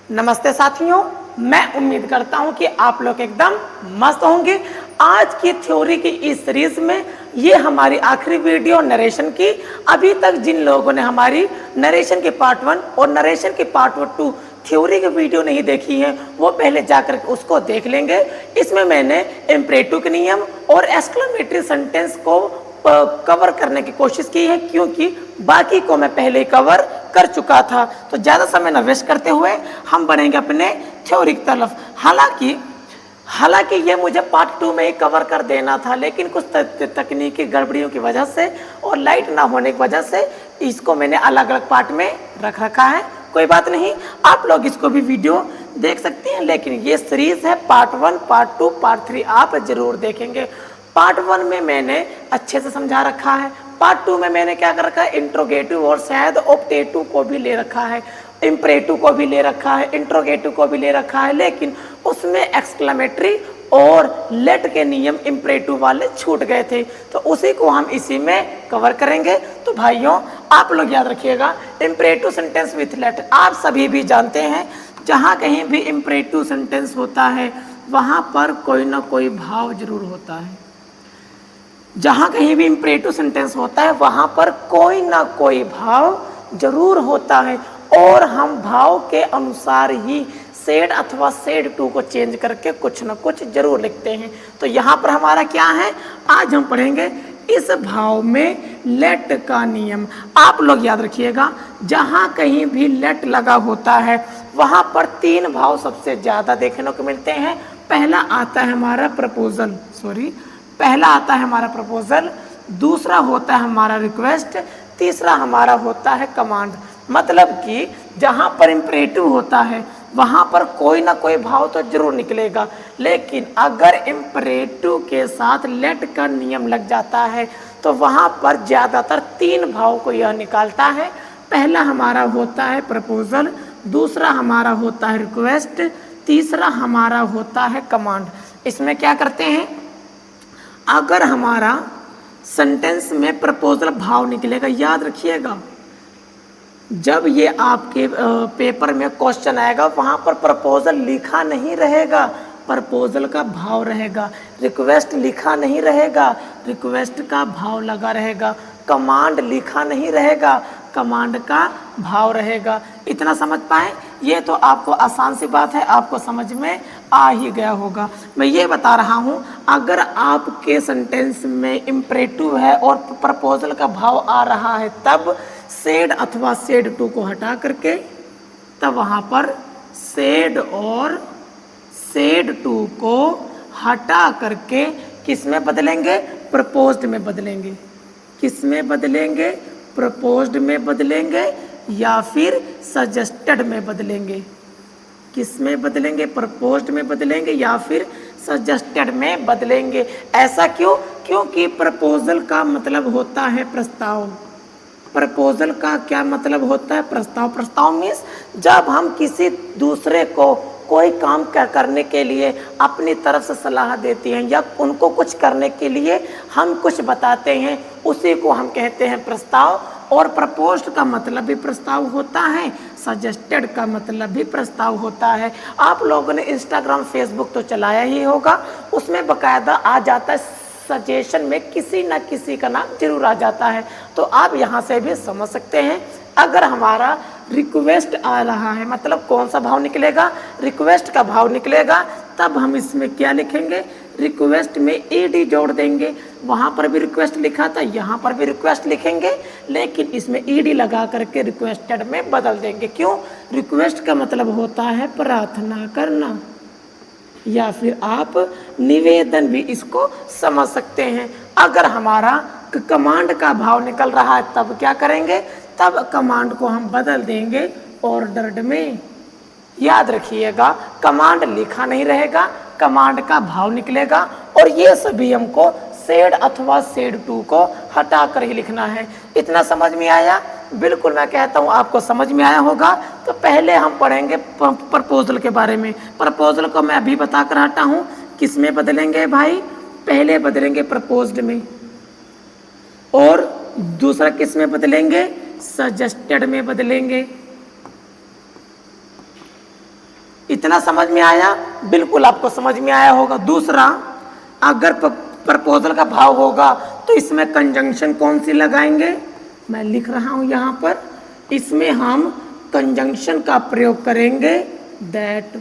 नमस्ते साथियों, मैं उम्मीद करता हूं कि आप लोग एकदम मस्त होंगे। आज की थ्योरी की इस सीरीज में ये हमारी आखिरी वीडियो नरेशन की। अभी तक जिन लोगों ने हमारी नरेशन के पार्ट 1 और नरेशन के पार्ट 2 थ्योरी की वीडियो नहीं देखी है वो पहले जाकर उसको देख लेंगे। इसमें मैंने इम्परेटिव के नियम और एक्सक्लेमेटरी सेंटेंस को कवर करने की कोशिश की है, क्योंकि बाकी को मैं पहले कवर कर चुका था। तो ज़्यादा समय न वेस्ट करते हुए हम बढ़ेंगे अपने थ्योरी की तरफ। हालांकि ये मुझे पार्ट 2 में ही कवर कर देना था, लेकिन कुछ तकनीकी गड़बड़ियों की वजह से और लाइट ना होने की वजह से इसको मैंने अलग अलग पार्ट में रखा है। कोई बात नहीं, आप लोग इसको भी वीडियो देख सकते हैं, लेकिन ये सीरीज है पार्ट 1, पार्ट 2, पार्ट 3 आप जरूर देखेंगे। पार्ट 1 में मैंने अच्छे से समझा रखा है। पार्ट 2 में मैंने क्या कर रखा है, इंट्रोगेटिव और शायद ऑप्टेटिव को भी ले रखा है, इम्परेटिव को भी ले रखा है, इंट्रोगेटिव को भी ले रखा है, लेकिन उसमें एक्सक्लेमेटरी और लेट के नियम इम्परेटिव वाले छूट गए थे, तो उसी को हम इसी में कवर करेंगे। तो भाइयों आप लोग याद रखिएगा, इम्परेटिव सेंटेंस विथ लेट आप सभी भी जानते हैं, जहाँ कहीं भी इम्परेटिव सेंटेंस होता है वहाँ पर कोई ना कोई भाव जरूर होता है। जहाँ कहीं भी इम्परेटिव सेंटेंस होता है वहाँ पर कोई ना कोई भाव जरूर होता है, और हम भाव के अनुसार ही सेड अथवा सेड टू को चेंज करके कुछ ना कुछ जरूर लिखते हैं। तो यहाँ पर हमारा क्या है, आज हम पढ़ेंगे इस भाव में लेट का नियम। आप लोग याद रखिएगा, जहाँ कहीं भी लेट लगा होता है वहाँ पर 3 भाव सबसे ज़्यादा देखने को मिलते हैं। पहला आता है हमारा प्रपोजल, दूसरा होता है हमारा रिक्वेस्ट, तीसरा हमारा होता है कमांड। मतलब कि जहाँ पर इम्परेटिव होता है वहाँ पर कोई ना कोई भाव तो जरूर निकलेगा, लेकिन अगर इम्परेटिव के साथ लेट का नियम लग जाता है तो वहाँ पर ज़्यादातर 3 भाव को यह निकालता है। पहला हमारा होता है प्रपोजल, दूसरा हमारा होता है रिक्वेस्ट, तीसरा हमारा होता है कमांड। इसमें क्या करते हैं, अगर हमारा सेंटेंस में प्रपोजल भाव निकलेगा, याद रखिएगा जब ये आपके पेपर में क्वेश्चन आएगा वहाँ पर प्रपोजल लिखा नहीं रहेगा, प्रपोजल का भाव रहेगा। रिक्वेस्ट लिखा नहीं रहेगा, रिक्वेस्ट का भाव लगा रहेगा। कमांड लिखा नहीं रहेगा, कमांड का भाव रहेगा। इतना समझ पाए? ये तो आपको आसान सी बात है, आपको समझ में आ ही गया होगा। मैं ये बता रहा हूँ, अगर आपके सेंटेंस में इम्परेटिव है और प्रपोजल का भाव आ रहा है तब सेड अथवा सेड टू को हटा करके तब वहाँ पर सेड और सेड टू को हटा करके किस में बदलेंगे, प्रपोज्ड में बदलेंगे। किस में बदलेंगे, प्रपोज्ड में बदलेंगे या फिर सजेस्टेड में बदलेंगे। किस में बदलेंगे, प्रपोज्ड में बदलेंगे या फिर सजेस्टेड में बदलेंगे। ऐसा क्यों? क्योंकि प्रपोजल का मतलब होता है प्रस्ताव। प्रपोजल का क्या मतलब होता है, प्रस्ताव। प्रस्ताव मीन्स जब हम किसी दूसरे को कोई काम करने के लिए अपनी तरफ से सलाह देते हैं या उनको कुछ करने के लिए हम कुछ बताते हैं, उसी को हम कहते हैं प्रस्ताव। और प्रपोज्ड का मतलब भी प्रस्ताव होता है, सजेस्टेड का मतलब भी प्रस्ताव होता है। आप लोगों ने इंस्टाग्राम फेसबुक तो चलाया ही होगा, उसमें बकायदा आ जाता है सजेशन में किसी न किसी का नाम जरूर आ जाता है। तो आप यहाँ से भी समझ सकते हैं, अगर हमारा रिक्वेस्ट आ रहा है मतलब कौन सा भाव निकलेगा, रिक्वेस्ट का भाव निकलेगा, तब हम इसमें क्या लिखेंगे, रिक्वेस्ट में ईडी जोड़ देंगे। वहाँ पर भी रिक्वेस्ट लिखा था, यहाँ पर भी रिक्वेस्ट लिखेंगे, लेकिन इसमें ईडी लगा करके रिक्वेस्टेड में बदल देंगे। क्यों? रिक्वेस्ट का मतलब होता है प्रार्थना करना, या फिर आप निवेदन भी इसको समझ सकते हैं। अगर हमारा कमांड का भाव निकल रहा है तब क्या करेंगे, तब कमांड को हम बदल देंगे ऑर्डर्ड में। याद रखिएगा, कमांड लिखा नहीं रहेगा, कमांड का भाव निकलेगा, और ये सभी हमको सेड अथवा सेड टू को हटा कर ही लिखना है। इतना समझ में आया? बिल्कुल, मैं कहता हूँ आपको समझ में आया होगा। तो पहले हम पढ़ेंगे प्रपोजल के बारे में। प्रपोजल को मैं अभी बता कर हटा हूँ, किस में बदलेंगे भाई, पहले बदलेंगे प्रपोज्ड में, और दूसरा किस में बदलेंगे, सजेस्टेड में बदलेंगे। इतना समझ में आया? बिल्कुल आपको समझ में आया होगा। दूसरा, अगर प्रपोजल का भाव होगा तो इसमें कंजंक्शन कौन सी लगाएंगे? मैं लिख रहा हूं यहां पर, इसमें हम कंजंक्शन का प्रयोग करेंगे दैट।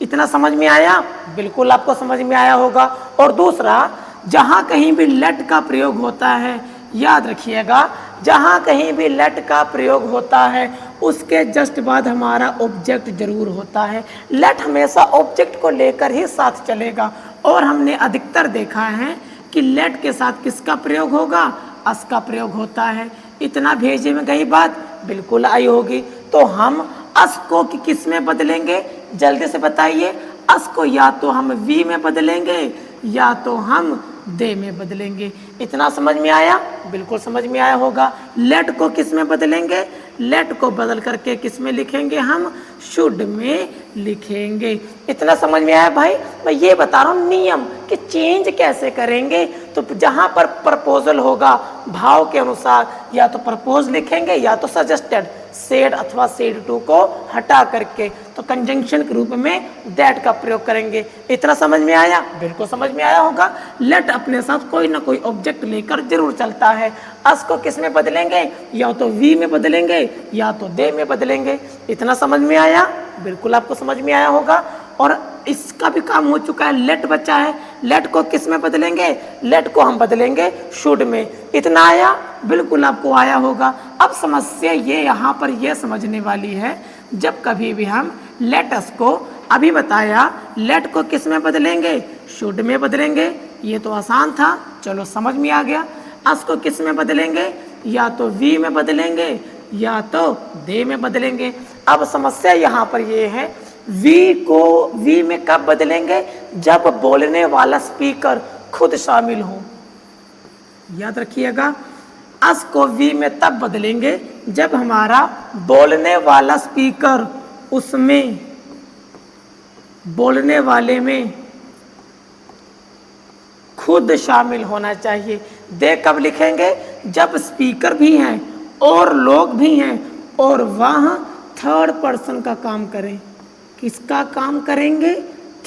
इतना समझ में आया? बिल्कुल आपको समझ में आया होगा। और दूसरा, जहां कहीं भी लेट का प्रयोग होता है, याद रखिएगा, जहां कहीं भी लेट का प्रयोग होता है उसके जस्ट बाद हमारा ऑब्जेक्ट जरूर होता है। लेट हमेशा ऑब्जेक्ट को लेकर ही साथ चलेगा और हमने अधिकतर देखा है कि लेट के साथ किसका प्रयोग होगा? अस का प्रयोग होता है। इतना भेजे में गई बात बिल्कुल आई होगी। तो हम अस को किस में बदलेंगे? जल्दी से बताइए। अस को या तो हम वी में बदलेंगे या तो हम दे में बदलेंगे। इतना समझ में आया? बिल्कुल समझ में आया होगा। लेट को किस में बदलेंगे? लेट को बदल करके किस में लिखेंगे? हम शुड में लिखेंगे। इतना समझ में आया भाई? मैं ये बता रहा हूँ नियम कि चेंज कैसे करेंगे। तो जहां पर प्रपोजल होगा भाव के अनुसार या तो प्रपोज लिखेंगे या तो सजेस्टेड, सेड अथवा सेड टू को हटा करके तो कंजंक्शन के रूप में दैट का प्रयोग करेंगे। इतना समझ में आया? बिल्कुल समझ में आया होगा। लेट अपने साथ कोई ना कोई ऑब्जेक्ट लेकर जरूर चलता है। अस को किस में बदलेंगे? या तो वी में बदलेंगे या तो दे में बदलेंगे। इतना समझ में आया? बिल्कुल आपको समझ में आया होगा। और इसका भी काम हो चुका है। लेट बचा है। लेट को किस में बदलेंगे? लेट को हम बदलेंगे शुड में। इतना आया? बिल्कुल आपको आया होगा। अब समस्या ये यहाँ पर ये समझने वाली है, जब कभी भी हम लेटस को, अभी बताया लेट को किस में बदलेंगे? शुड में बदलेंगे। ये तो आसान था, चलो समझ में आ गया। अस को किस में बदलेंगे? या तो वी में बदलेंगे या तो दे में बदलेंगे। अब समस्या यहाँ पर ये है, वी को वी में कब बदलेंगे? जब बोलने वाला स्पीकर खुद शामिल हो। याद रखिएगा, अस को वी में तब बदलेंगे जब हमारा बोलने वाला स्पीकर उसमें, बोलने वाले में खुद शामिल होना चाहिए। दे कब लिखेंगे? जब स्पीकर भी हैं और लोग भी हैं और वह थर्ड पर्सन का काम करें। किसका काम करेंगे?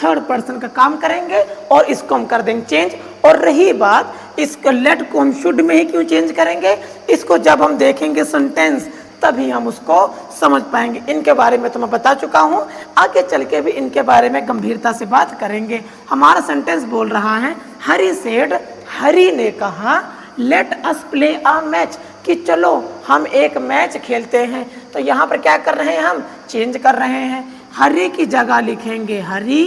थर्ड पर्सन का काम करेंगे और इसको हम कर देंगे चेंज। और रही बात, इसको लेट को हम शुड में ही क्यों चेंज करेंगे? इसको जब हम देखेंगे सेंटेंस तभी हम उसको समझ पाएंगे। इनके बारे में तो मैं बता चुका हूँ, आगे चल के भी इनके बारे में गंभीरता से बात करेंगे। हमारा सेंटेंस बोल रहा है, हरी सेड, हरी ने कहा, let us play a match, कि चलो हम एक मैच खेलते हैं। तो यहाँ पर क्या कर रहे हैं? हम चेंज कर रहे हैं। हरी की जगह लिखेंगे हरी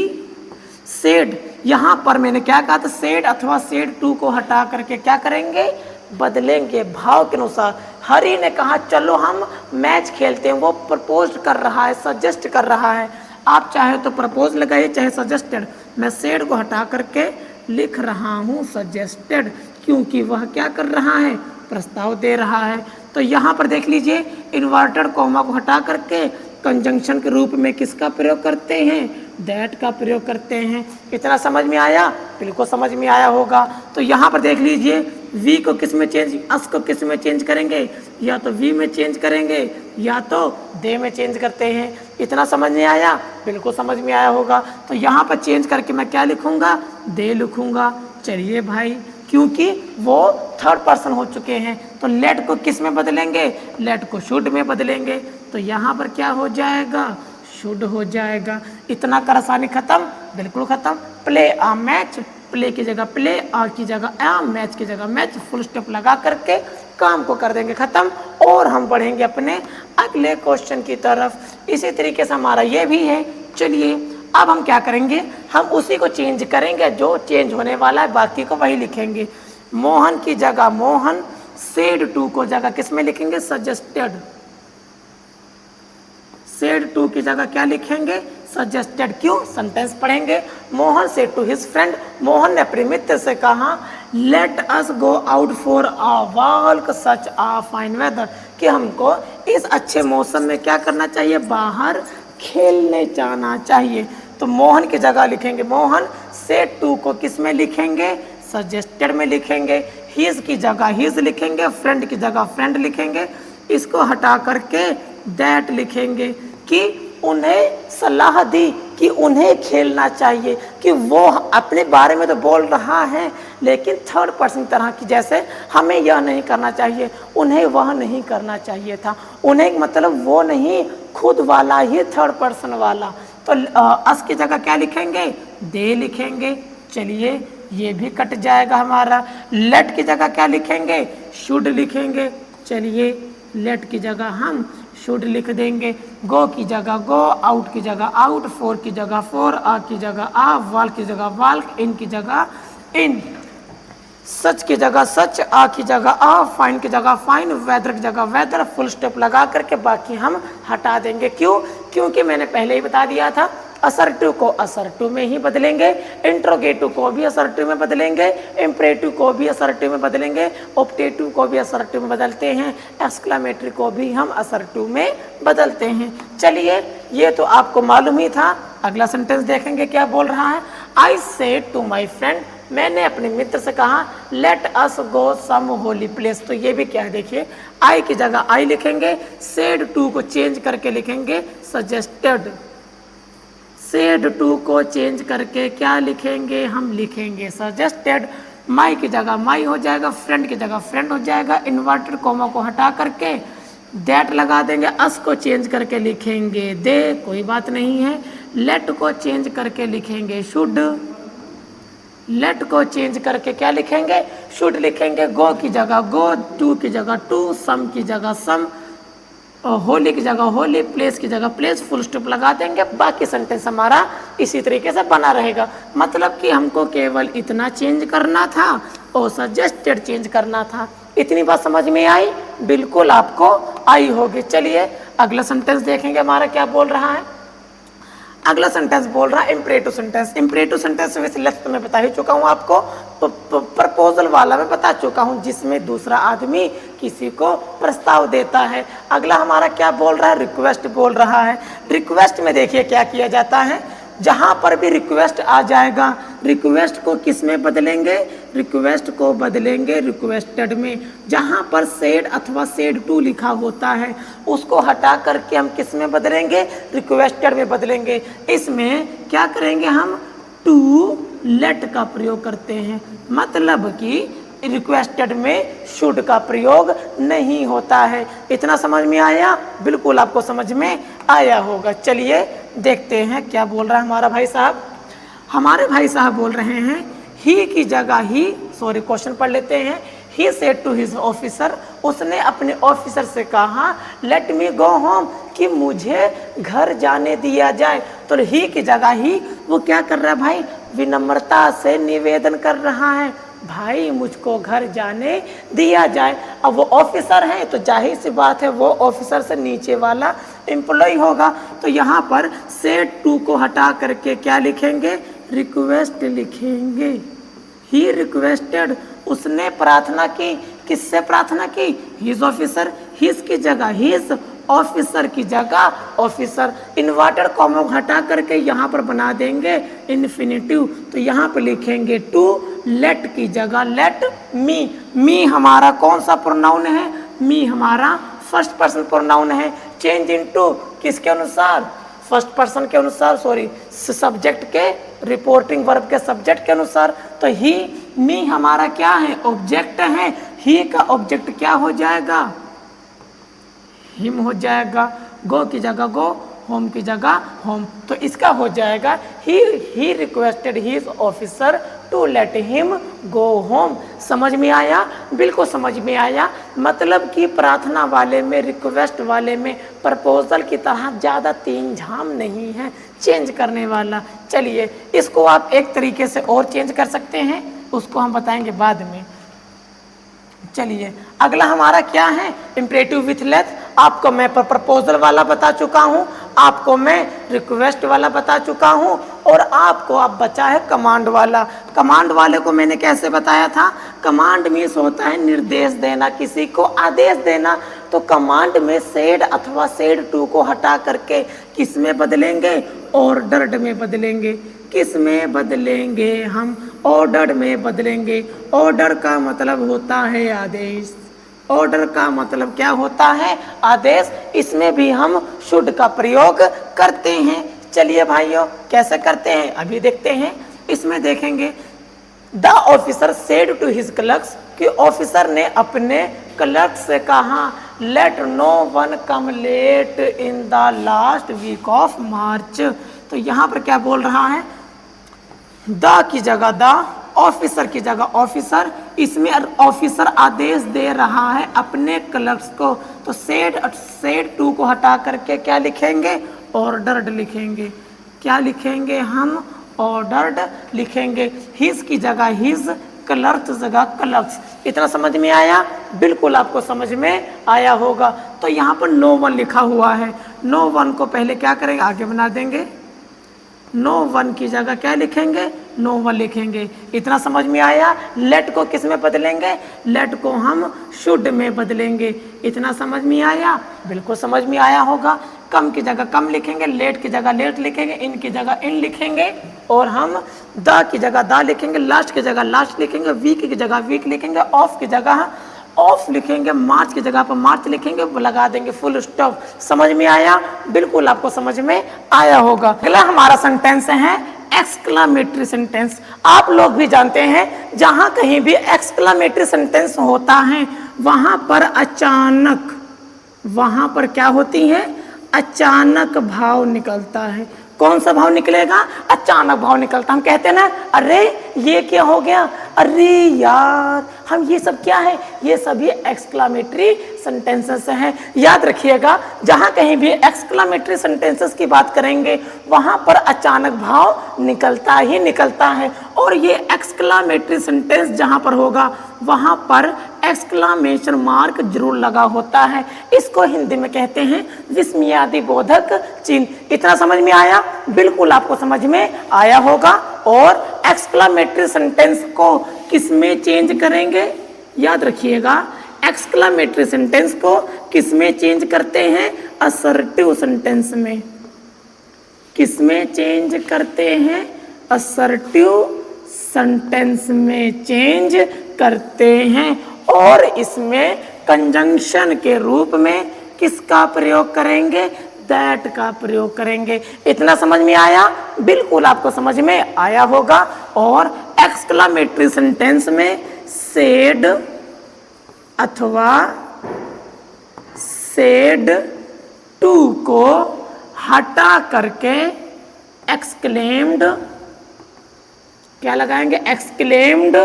सेड। यहाँ पर मैंने क्या कहा था? सेड अथवा सेड टू को हटा करके क्या करेंगे? बदलेंगे भाव के अनुसार। हरी ने कहा चलो हम मैच खेलते हैं। वो प्रपोज कर रहा है, सजेस्ट कर रहा है। आप चाहे तो प्रपोज लगाइए चाहे सजेस्टेड। मैं सेड को हटा करके लिख रहा हूँ सजेस्टेड, क्योंकि वह क्या कर रहा है? प्रस्ताव दे रहा है। तो यहाँ पर देख लीजिए, इन्वर्टेड कॉमा को हटा करके कंजंक्शन के रूप में किसका प्रयोग करते हैं? दैट का प्रयोग करते हैं। इतना समझ में आया? बिल्कुल समझ में आया होगा। तो यहाँ पर देख लीजिए, वी को किस में चेंज, अस को किस में चेंज करेंगे? या तो वी में चेंज करेंगे या तो दे में चेंज करते हैं। इतना समझ में आया? बिल्कुल समझ में आया होगा। तो यहाँ पर चेंज करके मैं क्या लिखूंगा? दे लिखूंगा। चलिए भाई, क्योंकि वो थर्ड पर्सन हो चुके हैं तो लेट को किस में बदलेंगे? लेट को शुड में बदलेंगे। तो यहाँ पर क्या हो जाएगा? शुड हो जाएगा। इतना कर आसानी खत्म? बिल्कुल खत्म। प्ले अ मैच, प्ले की जगह प्ले, आ की जगह आ, मैच की जगह मैच, फुल स्टॉप लगा करके काम को कर देंगे खत्म। और हम बढ़ेंगे अपने अगले क्वेश्चन की तरफ। इसी तरीके से हमारा ये भी है। चलिए अब हम क्या करेंगे? हम उसी को चेंज करेंगे जो चेंज होने वाला है, बाकी को वही लिखेंगे। मोहन की जगह मोहन, सेड टू को जगह किस में लिखेंगे? सजेस्टेड। सेड टू की जगह क्या लिखेंगे? सजेस्टेड। क्यों? सेंटेंस पढ़ेंगे। Mohan said to his friend, Mohan ने अपने मित्र से कहा, let us go out for a walk such a fine weather, कि हमको इस अच्छे मौसम में क्या करना चाहिए? बाहर खेलने जाना चाहिए। तो मोहन की जगह लिखेंगे मोहन, सेड टू को किस में लिखेंगे? सजेस्टेड में लिखेंगे। हिज की जगह हिज लिखेंगे, फ्रेंड की जगह फ्रेंड लिखेंगे। इसको हटा करके दैट लिखेंगे कि उन्हें सलाह दी कि उन्हें खेलना चाहिए, कि वो अपने बारे में तो बोल रहा है लेकिन थर्ड पर्सन तरह की, जैसे हमें यह नहीं करना चाहिए, उन्हें वह नहीं करना चाहिए था, उन्हें मतलब वो नहीं, खुद वाला ही थर्ड पर्सन वाला। तो अस की जगह क्या लिखेंगे, दे लिखेंगे। चलिए ये भी कट जाएगा हमारा। लेट की जगह क्या लिखेंगे, शुड लिखेंगे। चलिए लेट की जगह हम शुड लिख देंगे। गो की जगह गो, आउट की जगह आउट, फोर की जगह फोर, आ की जगह आ, वाल की जगह वाल्क, इन की जगह इन, सच की जगह सच, आ की जगह आ, फाइन की जगह फाइन, वेदर की जगह वेदर, फुल स्टॉप लगा करके बाकी हम हटा देंगे। क्यों, क्योंकि मैंने पहले ही बता दिया था असर्टिव को असर्टिव में ही बदलेंगे, इंट्रोगेटिव को भी असर्टिव में बदलेंगे, इम्परेटिव को भी असर्टिव में बदलेंगे, ऑप्टेटिव को भी असर्टिव में बदलते हैं, एक्सक्लेमेटरी को भी हम असर्टिव में बदलते हैं। चलिए ये तो आपको मालूम ही था। अगला सेंटेंस देखेंगे क्या बोल रहा है। I said to my friend, मैंने अपने मित्र से कहा, let us go some holy place. तो ये भी क्या है, देखिए आई की जगह आई लिखेंगे, सेड टू को चेंज करके लिखेंगे सजेस्टेड, सेड टू को चेंज करके क्या लिखेंगे, हम लिखेंगे सजेस्टेड। माई की जगह माई हो जाएगा, फ्रेंड की जगह फ्रेंड हो जाएगा, इन्वर्टेड कॉमा को हटा करके दैट लगा देंगे, अस को चेंज करके लिखेंगे दे, कोई बात नहीं है। लेट को चेंज करके लिखेंगे शुड, लेट को चेंज करके क्या लिखेंगे, शुड लिखेंगे। गो की जगह गो, टू की जगह टू, सम की जगह सम, होली की जगह होली, प्लेस की जगह प्लेस, फुल स्टॉप लगा देंगे। बाकी सेंटेंस हमारा इसी तरीके से बना रहेगा। मतलब कि हमको केवल इतना चेंज करना था और सजेस्टेड चेंज करना था। इतनी बात समझ में आई, बिल्कुल आपको आई होगी। चलिए अगला सेंटेंस देखेंगे हमारा क्या बोल रहा है। अगला सेंटेंस बोल रहा है इम्परेटिव सेंटेंस। इम्परेटिव सेंटेंस वैसे लेफ्ट में बता ही चुका हूँ आपको, प्रपोजल वाला में बता चुका हूँ, जिसमें दूसरा आदमी किसी को प्रस्ताव देता है। अगला हमारा क्या बोल रहा है, रिक्वेस्ट बोल रहा है। रिक्वेस्ट में देखिए क्या किया जाता है, जहाँ पर भी रिक्वेस्ट आ जाएगा, रिक्वेस्ट को किस में बदलेंगे, रिक्वेस्ट को बदलेंगे रिक्वेस्टेड में। जहाँ पर सेड अथवा सेड टू लिखा होता है उसको हटा करके हम किस में बदलेंगे, रिक्वेस्टेड में बदलेंगे। इसमें क्या करेंगे हम, टू लेट का प्रयोग करते हैं, मतलब कि रिक्वेस्टेड में शुड का प्रयोग नहीं होता है। इतना समझ में आया, बिल्कुल आपको समझ में आया होगा। चलिए देखते हैं क्या बोल रहा है हमारा भाई साहब। हमारे भाई साहब बोल रहे हैं ही की जगह ही, सॉरी क्वेश्चन पढ़ लेते हैं। He said to his officer, उसने अपने ऑफिसर से कहा लेट मी गो होम, कि मुझे घर जाने दिया जाए। तो ही की जगह ही वो क्या कर रहा है भाई, विनम्रता से निवेदन कर रहा है, भाई मुझको घर जाने दिया जाए। अब वो ऑफिसर है तो जाहिर सी बात है वो ऑफिसर से नीचे वाला एम्प्लॉय होगा। तो यहाँ पर सेड टू को हटा करके क्या लिखेंगे, रिक्वेस्ट लिखेंगे। ही रिक्वेस्टेड, उसने प्रार्थना की, किससे प्रार्थना की, हिज ऑफिसर। हिज की जगह हिज, ऑफिसर की जगह ऑफिसर। इन्वर्टेड कॉमा हटा करके यहाँ पर बना देंगे इन्फिनिटिव। तो यहाँ पर लिखेंगे टू, लेट की जगह लेट मी। मी हमारा कौन सा प्रोनाउन है, मी हमारा फर्स्ट पर्सन प्रोनाउन है। चेंज इनटू किसके अनुसार, फर्स्ट पर्सन के अनुसार, सॉरी सब्जेक्ट के, रिपोर्टिंग वर्ब के सब्जेक्ट के अनुसार। तो ही, मी हमारा क्या है, ऑब्जेक्ट है। ही का ऑब्जेक्ट क्या हो जाएगा, हिम हो जाएगा। गो की जगह गो, होम की जगह होम। तो इसका हो जाएगा he requested his officer to let him go home. समझ में आया, बिल्कुल समझ में आया। मतलब कि प्रार्थना वाले में, रिक्वेस्ट वाले में प्रपोजल की तरह ज़्यादा तीन झाम नहीं है चेंज करने वाला। चलिए इसको आप एक तरीके से और चेंज कर सकते हैं, उसको हम बताएंगे बाद में। चलिए अगला हमारा क्या है, इम्परेटिव विथ लेट। आपको मैं प्रपोजल वाला बता चुका हूँ, आपको मैं रिक्वेस्ट वाला बता चुका हूँ, और आपको अब बचा है कमांड वाला। कमांड वाले को मैंने कैसे बताया था, कमांड मीन्स होता है निर्देश देना, किसी को आदेश देना। तो कमांड में सेड अथवा सेड टू को हटा करके किस में बदलेंगे, ऑर्डर्ड में बदलेंगे। किस में बदलेंगे हम, ऑर्डर में बदलेंगे। ऑर्डर का मतलब होता है आदेश, ऑर्डर का मतलब क्या होता है? आदेश। इसमें भी हम शुड का प्रयोग करते हैं। चलिए भाइयों, कैसे करते हैं अभी देखते हैं। इसमें देखेंगे, the officer said to his clerks, कि ऑफिसर ने अपने क्लर्क से कहा, let no one come late in the last week of March. तो यहाँ पर क्या बोल रहा है? द की जगह द, ऑफिसर की जगह ऑफिसर। इसमें ऑफिसर आदेश दे रहा है अपने क्लर्क्स को। तो सेड टू को हटा करके क्या लिखेंगे? ऑर्डर्ड लिखेंगे। क्या लिखेंगे हम? ऑर्डर्ड लिखेंगे। हिज की जगह हिज, क्लर्क्स जगह क्लर्क्स। इतना समझ में आया? बिल्कुल आपको समझ में आया होगा। तो यहाँ पर नो वन लिखा हुआ है। नो वन को पहले क्या करेंगे? आगे बना देंगे। नो वन की जगह क्या लिखेंगे? नो वन लिखेंगे। इतना समझ में आया? लेट को किस में बदलेंगे? लेट को हम शुड में बदलेंगे। इतना समझ में आया? बिल्कुल समझ में आया होगा। कम की जगह कम लिखेंगे, लेट की जगह लेट लिखेंगे, इन की जगह इन लिखेंगे, और हम द की जगह द लिखेंगे, लास्ट की जगह लास्ट लिखेंगे, वीक की जगह वीक लिखेंगे, ऑफ की जगह ऑफ लिखेंगे, मार्च की जगह पर मार्च लिखेंगे, लगा देंगे फुल स्टॉप। समझ में आया? बिल्कुल आपको समझ में आया होगा। अगला हमारा सेंटेंस है एक्सक्लामेटरी सेंटेंस। आप लोग भी जानते हैं, जहां कहीं भी एक्सक्लामेटरी सेंटेंस होता है वहां पर अचानक, वहां पर क्या होती है? अचानक भाव निकलता है। कौन सा भाव निकलेगा? अचानक भाव निकलता। हम कहते हैं ना, अरे ये क्या हो गया, अरे यार, हम ये सब क्या है? ये सभी एक्सक्लामेटरी सेंटेंसेस हैं। याद रखिएगा, जहां कहीं भी एक्सक्लामेटरी सेंटेंसेस की बात करेंगे वहां पर अचानक भाव निकलता ही निकलता है। और ये एक्सक्लामेटरी सेंटेंस जहां पर होगा वहां पर एक्सक्लामेशन मार्क जरूर लगा होता है। इसको हिंदी में कहते हैं विस्मयादि बोधक चिन्ह। इतना समझ में आया? बिल्कुल आपको समझ में आया होगा। और एक्सक्लामेटरी सेंटेंस को किस में चेंज करेंगे? याद रखिएगा, एक्सक्लामेटरी सेंटेंस को किस में चेंज करते हैं? असर्टिव सेंटेंस में। किस में चेंज करते हैं? असर्टिव सेंटेंस में चेंज करते हैं। और इसमें कंजंक्शन के रूप में किसका प्रयोग करेंगे? दैट का प्रयोग करेंगे। इतना समझ में आया? बिल्कुल आपको समझ में आया होगा। और एक्सक्लामेटरी सेंटेंस में सेड अथवा सेड टू को हटा करके एक्सक्लेम्ड क्या लगाएंगे? एक्सक्लेम्ड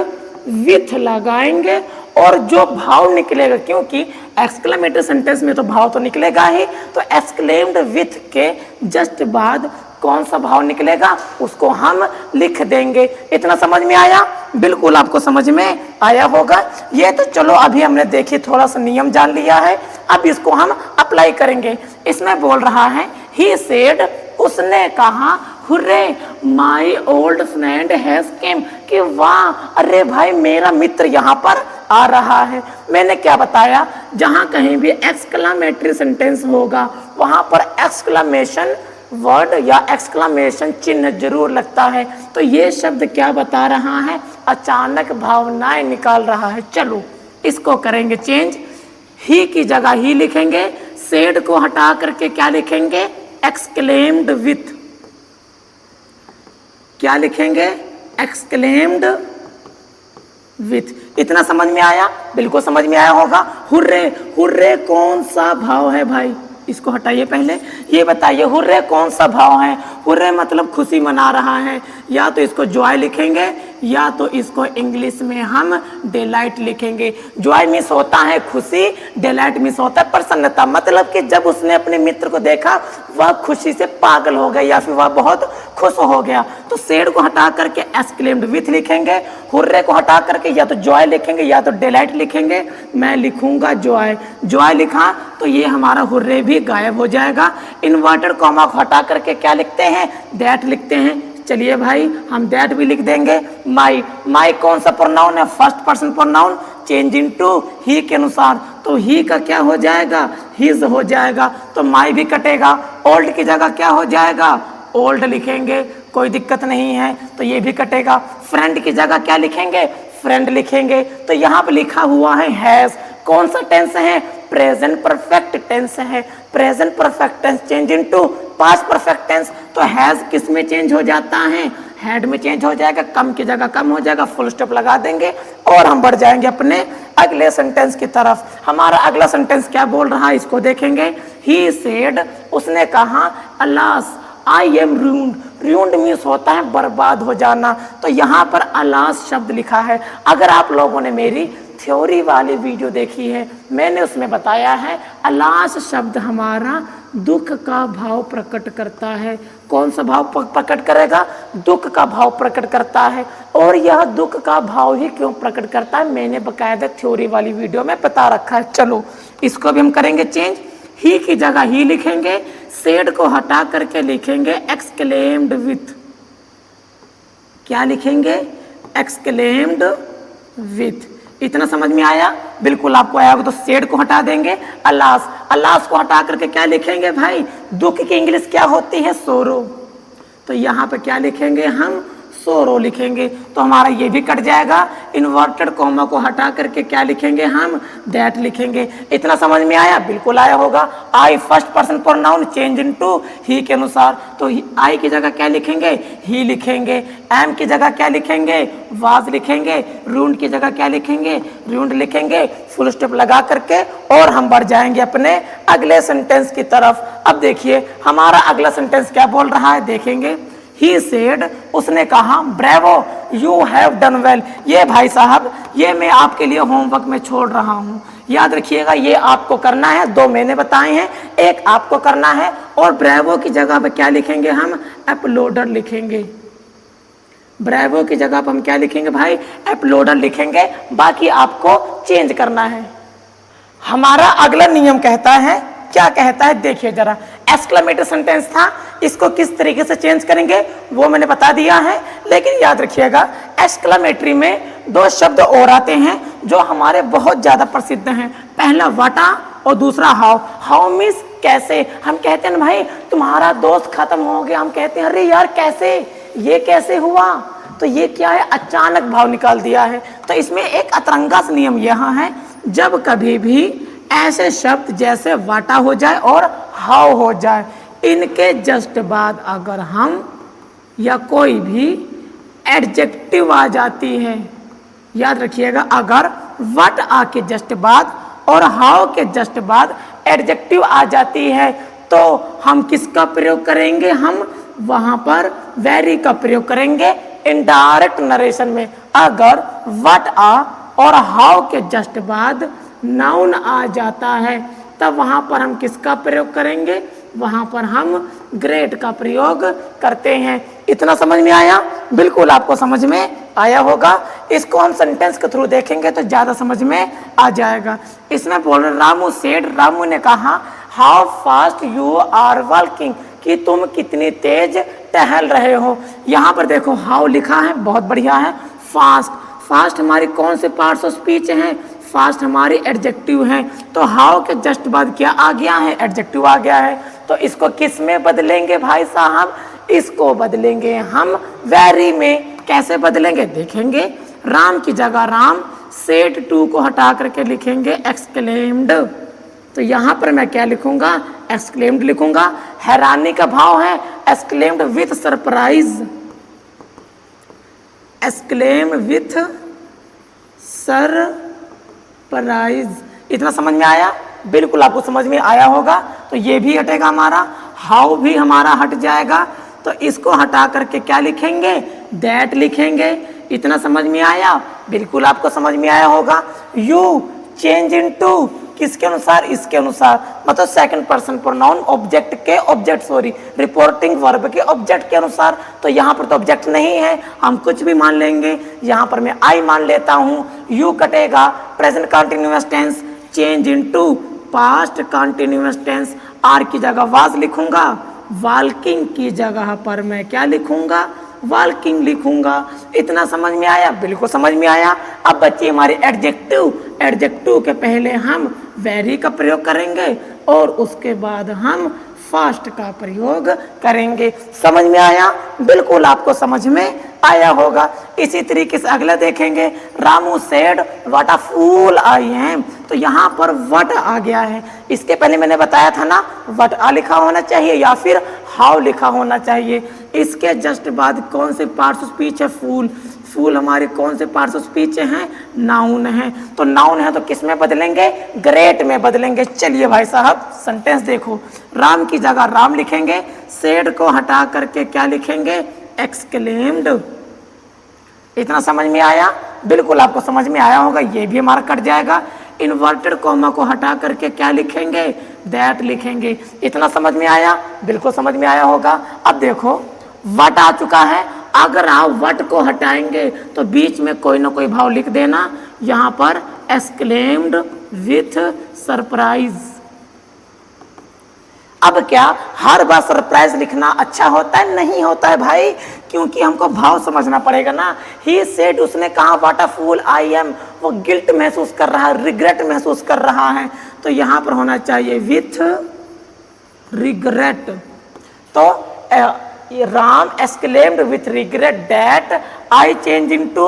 विथ लगाएंगे। और जो भाव निकलेगा, क्योंकि एक्सक्लेमेटरी सेंटेंस में तो भाव तो निकलेगा ही, तो एक्सक्लेम्ड विथ के जस्ट बाद कौन सा भाव निकलेगा उसको हम लिख देंगे। इतना समझ में आया? बिल्कुल आपको समझ में आया होगा। ये तो चलो अभी हमने देखी, थोड़ा सा नियम जान लिया है। अब इसको हम अप्लाई करेंगे। इसमें बोल रहा है, ही सेड, उसने कहा, hurray my old friend has came, कि वाह, अरे भाई मेरा मित्र यहाँ पर आ रहा है। मैंने क्या बताया? जहाँ कहीं भी एक्सक्लामेटरी सेंटेंस होगा वहाँ पर एक्सक्लामेशन वर्ड या एक्सक्लामेशन चिन्ह जरूर लगता है। तो ये शब्द क्या बता रहा है? अचानक भावनाएं निकाल रहा है। चलो इसको करेंगे चेंज। ही की जगह ही लिखेंगे, सेड को हटा करके क्या लिखेंगे? Exclaimed with. क्या लिखेंगे? Exclaimed with. इतना समझ में आया? बिल्कुल समझ में आया होगा। हुर्रे, हुर्रे कौन सा भाव है भाई? इसको हटाइए पहले। ये बताइए, हुर्रे कौन सा भाव है? हुर्रे मतलब खुशी मना रहा है। या तो इसको जॉय लिखेंगे या तो इसको इंग्लिश में हम डिलाइट लिखेंगे। जॉय मिस होता है खुशी, डिलाइट मिस होता है प्रसन्नता। मतलब कि जब उसने अपने मित्र को देखा वह खुशी से पागल हो गया या फिर वह बहुत खुश हो गया। तो सेड को हटा करके एक्सक्लेम्ड विथ लिखेंगे, हुर्रे को हटा करके या तो जॉय लिखेंगे या तो डिलाइट लिखेंगे। मैं लिखूंगा जॉय। जॉय लिखा तो ये हमारा हुर्रे भी गायब हो जाएगा। इन्वर्टेड कॉमा को हटा करके क्या लिखते हैं? दैट लिखते हैं। चलिए भाई, हम दैट भी लिख देंगे। माई, माई कौन सा प्रोनाउन है? First person pronoun, change into he के अनुसार। तो ही का क्या हो जाएगा? हिज हो जाएगा। तो माई भी कटेगा। ओल्ड की जगह क्या हो जाएगा? ओल्ड लिखेंगे, कोई दिक्कत नहीं है। तो ये भी कटेगा। फ्रेंड की जगह क्या लिखेंगे? फ्रेंड लिखेंगे। तो यहाँ पे लिखा हुआ है हैज, कौन सा टेंस है? प्रेजेंट परफेक्ट टेंस है। Present perfect tense change into past perfect tense, तो हैज किस में चेंज हो जाता है? हैड में चेंज हो जाएगा, कम की जगह कम हो जाएगा, फुल स्टॉप लगा देंगे और हम बढ़ जाएंगे अपने अगले सेंटेंस की तरफ। हमारा अगला सेंटेंस क्या बोल रहा है इसको देखेंगे। ही सेड, उसने कहा, अलास आई एम रून्ड। रून्ड मीन्स होता है बर्बाद हो जाना, तो यहाँ पर अलास शब्द लिखा है। अगर आप लोगों ने मेरी थ्योरी वाली वीडियो देखी है, मैंने उसमें बताया है अलास शब्द हमारा दुख का भाव प्रकट करता है। कौन सा भाव प्रकट करेगा? दुख का भाव प्रकट करता है। और यह दुख का भाव ही क्यों प्रकट करता है, मैंने बकायदा थ्योरी वाली वीडियो में बता रखा है। चलो इसको भी हम करेंगे चेंज। ही की जगह ही लिखेंगे, सेड को हटा करके लिखेंगे एक्सक्लेम्ड विथ। क्या लिखेंगे? Exclaimed with. इतना समझ में आया? बिल्कुल आपको आया होगा। तो सेड को हटा देंगे, अलास, अलास को हटा करके क्या लिखेंगे भाई? दुख की इंग्लिश क्या होती है? सोरो। तो यहाँ पे क्या लिखेंगे हम? सोरो लिखेंगे। तो हमारा ये भी कट जाएगा। इन्वर्टेड कॉमा को हटा करके क्या लिखेंगे हम? दैट लिखेंगे। इतना समझ में आया? बिल्कुल आया होगा। I first person pronoun change into he के अनुसार, तो आई की जगह क्या लिखेंगे? ही लिखेंगे। एम की जगह क्या लिखेंगे? वाज लिखेंगे। रूंड की जगह क्या लिखेंगे? रूंड लिखेंगे, फुल स्टॉप लगा करके और हम बढ़ जाएंगे अपने अगले सेंटेंस की तरफ। अब देखिए हमारा अगला सेंटेंस क्या बोल रहा है, देखेंगे। ही सेड, उसने कहा, bravo you have done well. ये भाई साहब, ये मैं आपके लिए होमवर्क में छोड़ रहा हूँ, याद रखिएगा। ये आपको करना है, दो मैंने बताए हैं, एक आपको करना है। और ब्रेवो की जगह पे क्या लिखेंगे हम? अपलोडर लिखेंगे। ब्रेवो की जगह पर हम क्या लिखेंगे भाई? अपलोडर लिखेंगे। बाकी आपको चेंज करना है। हमारा अगला नियम कहता है, क्या कहता है देखिए जरा। एक्सक्लेमेटरी सेंटेंस था, इसको किस तरीके से चेंज करेंगे वो मैंने बता दिया है, लेकिन याद रखिएगा एक्सक्लेमेटरी में दो शब्द और आते हैं जो हमारे बहुत ज्यादा प्रसिद्ध हैं। पहला वाटा और दूसरा हाउ। हाउ मीन्स कैसे। हम कहते हैं ना भाई तुम्हारा दोस्त खत्म हो गया, हम कहते हैं अरे यार कैसे, ये कैसे हुआ। तो ये क्या है? अचानक भाव निकाल दिया है। तो इसमें एक अतरंगा सा नियम यहाँ है, जब कभी भी ऐसे शब्द जैसे वाटा हो जाए और हाउ हो जाए, इनके जस्ट बाद अगर हम या कोई भी एडजेक्टिव आ जाती है, याद रखिएगा, अगर वट आ के जस्ट बाद और हाउ के जस्ट बाद एडजेक्टिव आ जाती है तो हम किसका प्रयोग करेंगे? हम वहां पर वेरी का प्रयोग करेंगे इनडायरेक्ट नरेशन में। अगर वट आ और हाउ के जस्ट बाद नाउन आ जाता है तब वहां पर हम किसका प्रयोग करेंगे? वहां पर हम ग्रेट का प्रयोग करते हैं। इतना समझ में आया? बिल्कुल आपको समझ में आया होगा। इसको हम सेंटेंस के थ्रू देखेंगे तो ज्यादा समझ में आ जाएगा। इसमें बोल रहे रामू सेड, रामू ने कहा, how fast you are walking, कि तुम कितनी तेज टहल रहे हो। यहाँ पर देखो हाउ लिखा है, बहुत बढ़िया है। फास्ट, फास्ट हमारी कौन से पार्ट्स ऑफ स्पीच हैं? फास्ट हमारी एडजेक्टिव है। तो हाउ के जस्ट बाद क्या आ गया है? एडजेक्टिव आ गया है। तो इसको किस में बदलेंगे भाई साहब? इसको बदलेंगे हम वेरी में। कैसे बदलेंगे देखेंगे। राम की जगह राम, सेड टू को हटा करके लिखेंगे एक्सक्लेम्ड। तो यहाँ पर मैं क्या लिखूंगा? एक्सक्लेम्ड लिखूंगा। हैरानी का भाव है exclaimed with surprise. Exclaim with surprise. इतना समझ में आया? बिल्कुल आपको समझ में आया होगा। तो ये भी हटेगा हमारा, हाउ भी हमारा हट जाएगा। तो इसको हटा करके क्या लिखेंगे? दैट लिखेंगे। इतना समझ में आया? बिल्कुल आपको समझ में आया होगा। यू चेंज इनटू किसके अनुसार? इसके अनुसार, मतलब सेकंड पर्सन प्रोनाउन ऑब्जेक्ट के ऑब्जेक्ट रिपोर्टिंग वर्ब के ऑब्जेक्ट के अनुसार। तो यहाँ पर तो ऑब्जेक्ट नहीं है, हम कुछ भी मान लेंगे। यहाँ पर मैं आई मान लेता हूँ। यू कटेगा, present continuous tense change into past continuous tense. Are की जगह वाज लिखूंगा, वॉकिंग की जगह पर मैं क्या लिखूंगा? वॉकिंग लिखूंगा। इतना समझ में आया? बिल्कुल समझ में आया। अब बच्चे हमारे एडजेक्टिव, एडजेक्टिव के पहले हम वेरी का प्रयोग करेंगे और उसके बाद हम फास्ट का प्रयोग करेंगे। समझ में आया? बिल्कुल आपको समझ में आया होगा। इसी तरीके से अगला देखेंगे, Ramu said what a fool I am, तो यहाँ पर व्हाट आ गया है। इसके पहले मैंने बताया था ना, व्हाट आ लिखा होना चाहिए या फिर हाउ लिखा होना चाहिए। इसके जस्ट बाद कौन से पार्ट्स ऑफ स्पीच है, फूल। फूल हमारे कौन से पार्ट्स ऑफ स्पीच हैं, नाउन है। तो नाउन है तो किस में बदलेंगे, ग्रेट में बदलेंगे। चलिए भाई साहब सेंटेंस देखो, राम की जगह राम लिखेंगे, सेड को हटा करके क्या लिखेंगे, एक्सक्लेम्ड। इतना समझ में आया, बिल्कुल आपको समझ में आया होगा, ये भी हमारा कट जाएगा। इन्वर्टेड कॉमा को हटा करके क्या लिखेंगे, दैट लिखेंगे। इतना समझ में आया, बिल्कुल समझ में आया होगा। अब देखो व्हाट आ चुका है, अगर आप व्हाट को हटाएंगे तो बीच में कोई ना कोई भाव लिख देना। यहाँ पर एक्सक्लेम्ड विथ सरप्राइज। अब क्या हर बार सरप्राइज लिखना अच्छा होता है, नहीं होता है भाई, क्योंकि हमको भाव समझना पड़ेगा ना। ही सेड, उसने कहा what a fool I am, वो गिल्ट महसूस कर रहा है, रिग्रेट महसूस कर रहा है, तो यहाँ पर होना चाहिए विथ रिग्रेट। तो Ram exclaimed with regret that I change into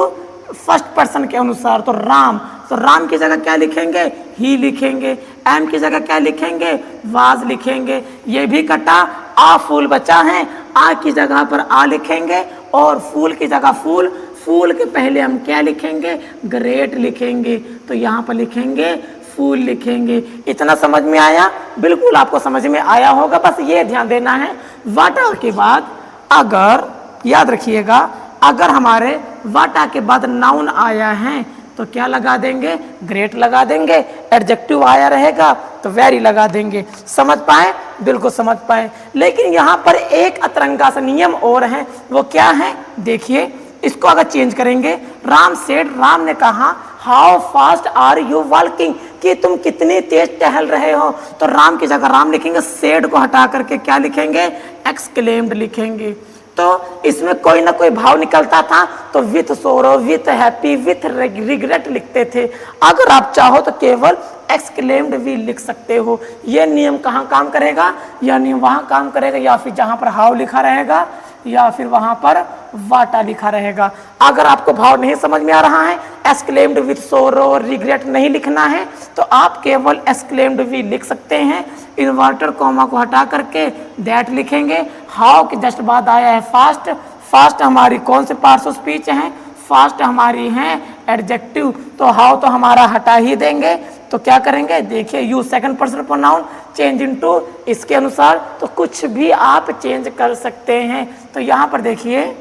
first person के अनुसार। तो राम की जगह क्या लिखेंगे, ही लिखेंगे। एम की जगह क्या लिखेंगे, वाज लिखेंगे। ये भी कटा, आ फूल बचा है, आ की जगह पर आ लिखेंगे और फूल की जगह फूल। फूल के पहले हम क्या लिखेंगे, ग्रेट लिखेंगे। तो यहाँ पर लिखेंगे फूल लिखेंगे। इतना समझ में आया, बिल्कुल आपको समझ में आया होगा। बस ये ध्यान देना है, वाटा के बाद अगर याद रखिएगा, अगर हमारे वाटा के बाद नाउन आया है तो क्या लगा देंगे, ग्रेट लगा देंगे। एडजेक्टिव आया रहेगा तो वेरी लगा देंगे। समझ पाए, बिल्कुल समझ पाए। लेकिन यहाँ पर एक अतरंगा सा नियम और है, वो क्या है देखिए। इसको अगर चेंज करेंगे, राम सेड, राम ने कहा how fast are you walking, कि तुम कितनी तेज टहल रहे हो। तो राम की जगह राम लिखेंगे, सेड को हटा करके क्या लिखेंगे, एक्सक्लेम्ड लिखेंगे। तो इसमें कोई ना कोई भाव निकलता था, तो विथ सोरो, विथ हैप्पी, विथ रिग्रेट लिखते थे। अगर आप चाहो तो केवल एक्सक्लेम्ड भी लिख सकते हो। ये नियम कहाँ काम करेगा, यह नियम वहाँ काम करेगा, या फिर जहाँ पर हाउ लिखा रहेगा या फिर वहाँ पर वाटा लिखा रहेगा। अगर आपको भाव नहीं समझ में आ रहा है, एक्सक्लेम्ड विथ सोरो, रिग्रेट नहीं लिखना है, तो आप केवल एक्सक्लेम्ड भी लिख सकते हैं। इन्वर्टेड कॉमा को हटा करके दैट लिखेंगे। हाउ के जस्ट बाद आया है फास्ट। फास्ट हमारी कौन से पार्ट्स ऑफ स्पीच हैं, फास्ट हमारी हैं एडजेक्टिव। तो हाउ तो हमारा हटा ही देंगे। तो क्या करेंगे, देखिए use second person pronoun change into, इसके अनुसार तो कुछ भी आप चेंज कर सकते हैं। तो यहाँ पर देखिए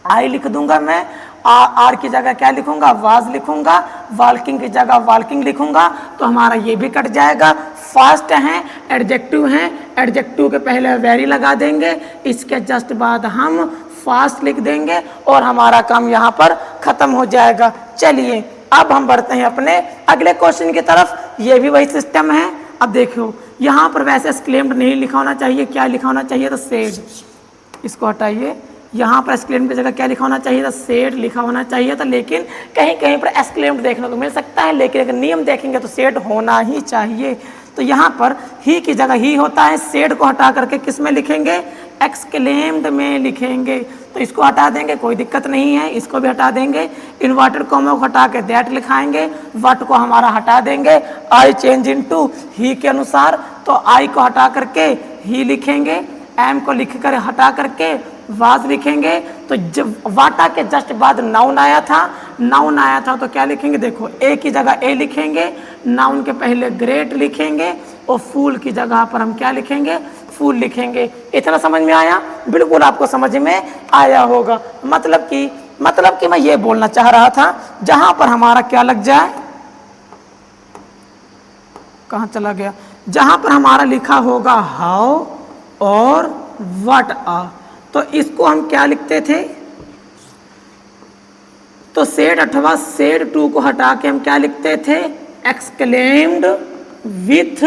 आई लिख दूंगा मैं, आर की जगह क्या लिखूंगा, वाज लिखूंगा। वॉकिंग की जगह वॉकिंग लिखूंगा, तो हमारा ये भी कट जाएगा। फास्ट हैं एडजेक्टिव हैं, एडजेक्टिव के पहले वेरी लगा देंगे, इसके जस्ट बाद हम फास्ट लिख देंगे और हमारा काम यहाँ पर खत्म हो जाएगा। चलिए अब हम बढ़ते हैं अपने अगले क्वेश्चन की तरफ। ये भी वही सिस्टम है। अब देखो यहाँ पर वैसे एक्सक्लेम्ड नहीं लिखा होना चाहिए, क्या लिखा होना चाहिए, तो सेड। इसको हटाइए, यहाँ पर एक्सक्लेम्ड की जगह क्या लिखा होना चाहिए था, सेड लिखा होना चाहिए था। लेकिन कहीं कहीं पर एक्सक्लेम्ड देखने को मिल सकता है, लेकिन अगर नियम देखेंगे तो सेड होना ही चाहिए। तो यहाँ पर ही की जगह ही होता है, सेड को हटा करके किस में लिखेंगे, एक्सक्लेम्ड में लिखेंगे। तो इसको हटा देंगे, कोई दिक्कत नहीं है, इसको भी हटा देंगे। इन्वर्टेड कॉमा को हटा के दैट लिखाएंगे। व्हाट को हमारा हटा देंगे, आई चेंज इनटू, ही के अनुसार। तो आई को हटा करके ही लिखेंगे, एम को लिख कर हटा करके वाज लिखेंगे। तो जब वाटा के जस्ट बाद नाउन आया था, नाउन आया था तो क्या लिखेंगे, देखो ए की जगह ए लिखेंगे, नाउन के पहले ग्रेट लिखेंगे और फूल की जगह पर हम क्या लिखेंगे, फूल लिखेंगे। इतना समझ में आया, बिल्कुल आपको समझ में आया होगा। मतलब कि मैं ये बोलना चाह रहा था, जहां पर हमारा क्या लग जाए, कहां चला गया, जहां पर हमारा लिखा होगा हाउ और व्हाट आ, तो इसको हम क्या लिखते थे, तो सेड अथवा सेड टू को हटा के हम क्या लिखते थे, एक्सक्लेम्ड विथ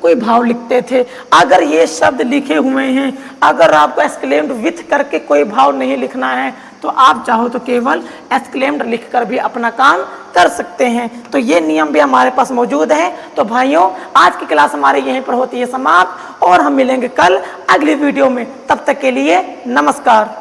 कोई भाव लिखते थे। अगर ये शब्द लिखे हुए हैं, अगर आपको एक्सक्लेम्ड विथ करके कोई भाव नहीं लिखना है, तो आप चाहो तो केवल एक्सक्लेम्ड लिखकर भी अपना काम कर सकते हैं। तो ये नियम भी हमारे पास मौजूद है। तो भाइयों, आज की क्लास हमारे यहीं पर होती है समाप्त, और हम मिलेंगे कल अगली वीडियो में। तब तक के लिए नमस्कार।